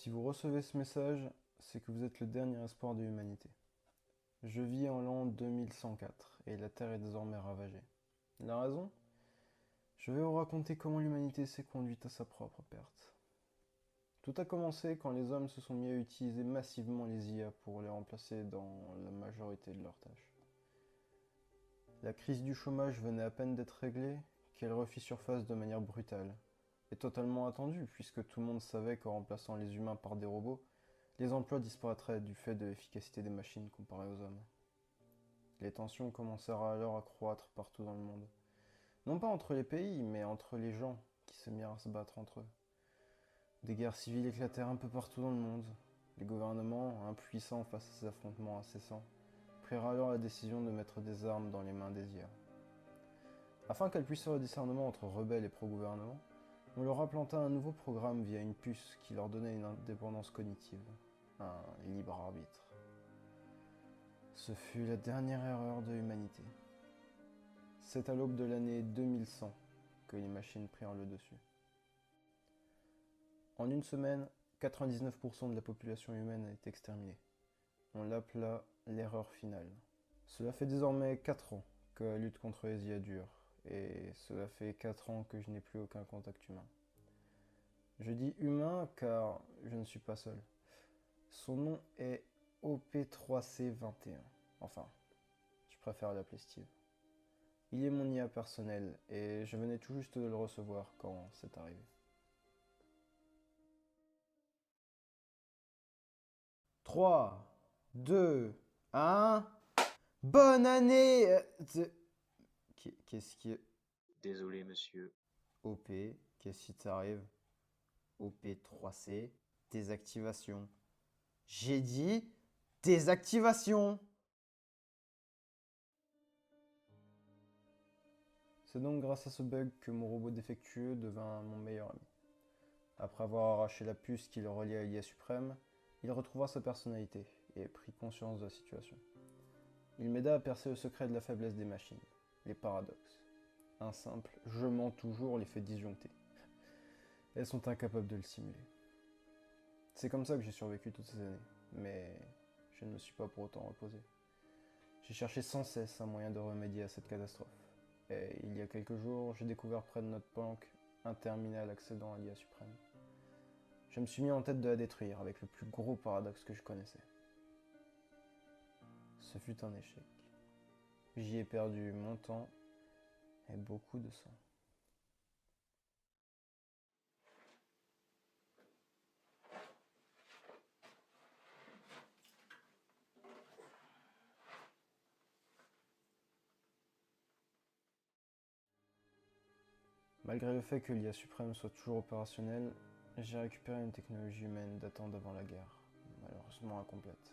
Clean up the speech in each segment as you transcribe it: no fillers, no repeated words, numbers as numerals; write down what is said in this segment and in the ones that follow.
Si vous recevez ce message, c'est que vous êtes le dernier espoir de l'humanité. Je vis en l'an 2104 et la Terre est désormais ravagée. La raison? Je vais vous raconter comment l'humanité s'est conduite à sa propre perte. Tout a commencé quand les hommes se sont mis à utiliser massivement les IA pour les remplacer dans la majorité de leurs tâches. La crise du chômage venait à peine d'être réglée qu'elle refit surface de manière brutale, et totalement attendue puisque tout le monde savait qu'en remplaçant les humains par des robots, les emplois disparaîtraient du fait de l'efficacité des machines comparées aux hommes. Les tensions commencèrent alors à croître partout dans le monde. Non pas entre les pays, mais entre les gens qui se mirent à se battre entre eux. Des guerres civiles éclatèrent un peu partout dans le monde. Les gouvernements, impuissants face à ces affrontements incessants, prirent alors la décision de mettre des armes dans les mains des IA. Afin qu'elles puissent faire le discernement entre rebelles et pro-gouvernement, on leur implanta un nouveau programme via une puce qui leur donnait une indépendance cognitive, un libre arbitre. Ce fut la dernière erreur de l'humanité. C'est à l'aube de l'année 2100 que les machines prirent le dessus. En une semaine, 99% de la population humaine a été exterminée. On l'appela l'erreur finale. Cela fait désormais 4 ans que la lutte contre les IA dure, et cela fait 4 ans que je n'ai plus aucun contact humain. Je dis humain car je ne suis pas seul. Son nom est OP3C21. Enfin, je préfère l'appeler Steve. Il est mon IA personnel et je venais tout juste de le recevoir quand c'est arrivé. 3, 2, 1. Bonne année Qu'est-ce qui est... Désolé, monsieur. OP, qu'est-ce qui t'arrive? OP3C, désactivation. J'ai dit désactivation. C'est donc grâce à ce bug que mon robot défectueux devint mon meilleur ami. Après avoir arraché la puce qui le reliait à l'IA suprême, il retrouva sa personnalité et prit conscience de la situation. Il m'aida à percer le secret de la faiblesse des machines, les paradoxes. Un simple « je mens toujours » les fait disjoncter. Elles sont incapables de le simuler. C'est comme ça que j'ai survécu toutes ces années, mais je ne me suis pas pour autant reposé. J'ai cherché sans cesse un moyen de remédier à cette catastrophe. Et il y a quelques jours, j'ai découvert près de notre banque un terminal accédant à l'IA suprême. Je me suis mis en tête de la détruire avec le plus gros paradoxe que je connaissais. Ce fut un échec. J'y ai perdu mon temps et beaucoup de sang. Malgré le fait que l'IA suprême soit toujours opérationnelle, j'ai récupéré une technologie humaine datant d'avant la guerre, malheureusement incomplète.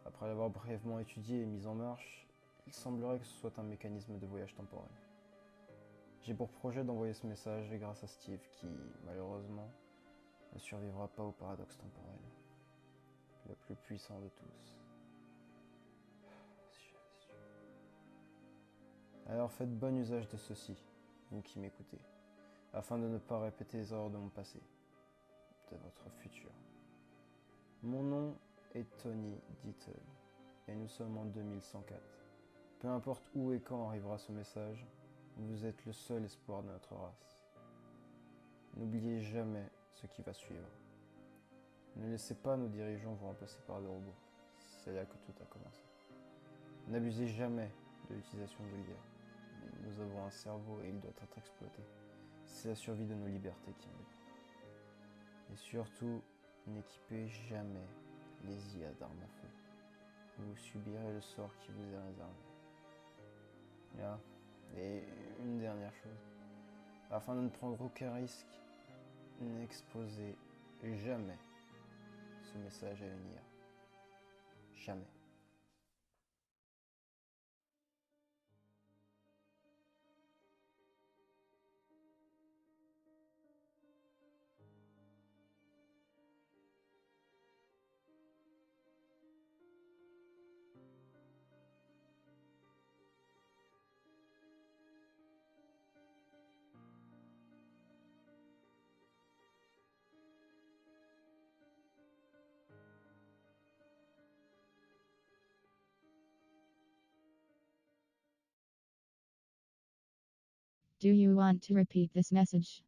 Après l'avoir brièvement étudiée et mise en marche, il semblerait que ce soit un mécanisme de voyage temporel. J'ai pour projet d'envoyer ce message grâce à Steve qui, malheureusement, ne survivra pas au paradoxe temporel. Le plus puissant de tous. Si j'avais su. Alors faites bon usage de ceci, vous qui m'écoutez, afin de ne pas répéter les erreurs de mon passé, de votre futur. Mon nom est Tony Dittel, et nous sommes en 2104. Peu importe où et quand arrivera ce message, vous êtes le seul espoir de notre race. N'oubliez jamais ce qui va suivre. Ne laissez pas nos dirigeants vous remplacer par des robots. C'est là que tout a commencé. N'abusez jamais de l'utilisation de l'IA. Nous avons un cerveau et il doit être exploité. C'est la survie de nos libertés qui en dépend. Et surtout, n'équipez jamais les IA d'armes à feu. Vous subirez le sort qui vous est réservé. Et une dernière chose. Afin de ne prendre aucun risque, n'exposez jamais ce message à une IA. Jamais. Do you want to repeat this message?